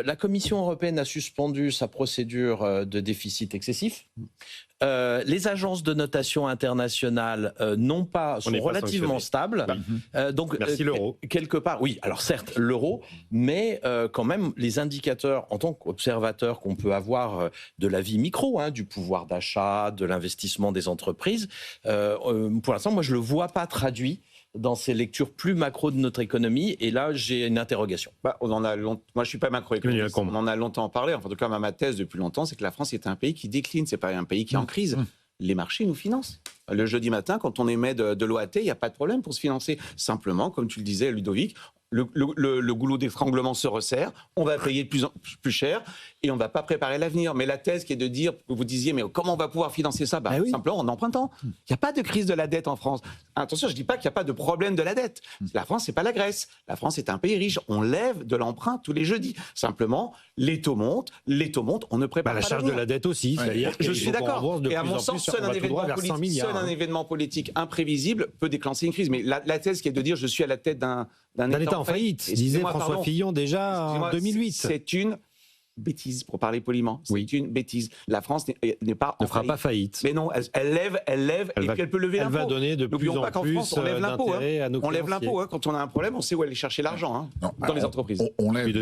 La Commission européenne a suspendu sa procédure de déficit excessif. Les agences de notation internationales sont relativement stables. Donc, merci l'euro. Quelque part, oui, alors certes, l'euro, mais quand même, les indicateurs, en tant qu'observateur qu'on peut avoir de la vie micro, du pouvoir d'achat, de l'investissement des entreprises, pour l'instant, moi, je ne le vois pas traduit dans ces lectures plus macro de notre économie, et là j'ai une interrogation. Moi je suis pas macroéconomiste, on en a longtemps parlé, enfin, en tout cas ma thèse depuis longtemps, c'est que la France est un pays qui décline, c'est pas un pays qui est en crise. Les marchés nous financent. Le jeudi matin, quand on émet de l'OAT, il n'y a pas de problème pour se financer. Simplement, comme tu le disais Ludovic, le goulot d'étranglement se resserre, on va payer de plus cher et on ne va pas préparer l'avenir. Mais la thèse qui est de dire, vous disiez, mais comment on va pouvoir financer ça ? Simplement en empruntant. Il n'y a pas de crise de la dette en France. Attention, je ne dis pas qu'il n'y a pas de problème de la dette. La France, ce n'est pas la Grèce. La France est un pays riche. On lève de l'emprunt tous les jeudis. Simplement, les taux montent, on ne prépare pas la charge de la dette aussi. C'est-à-dire je suis d'accord. Et à mon sens, seul un événement politique imprévisible peut déclencher une crise. Mais la thèse qui est de dire, je suis à la tête d'un État en faillite, disait François Fillon déjà en 2008. C'est une bêtise, pour parler poliment. C'est une bêtise. La France n'est pas ne fera pas faillite. Mais non, elle lève, et puis elle peut lever l'impôt. Elle va donner de plus en plus France, on lève l'impôt. à nos On lève l'impôt. Quand on a un problème, on sait où aller chercher l'argent dans les entreprises. On lève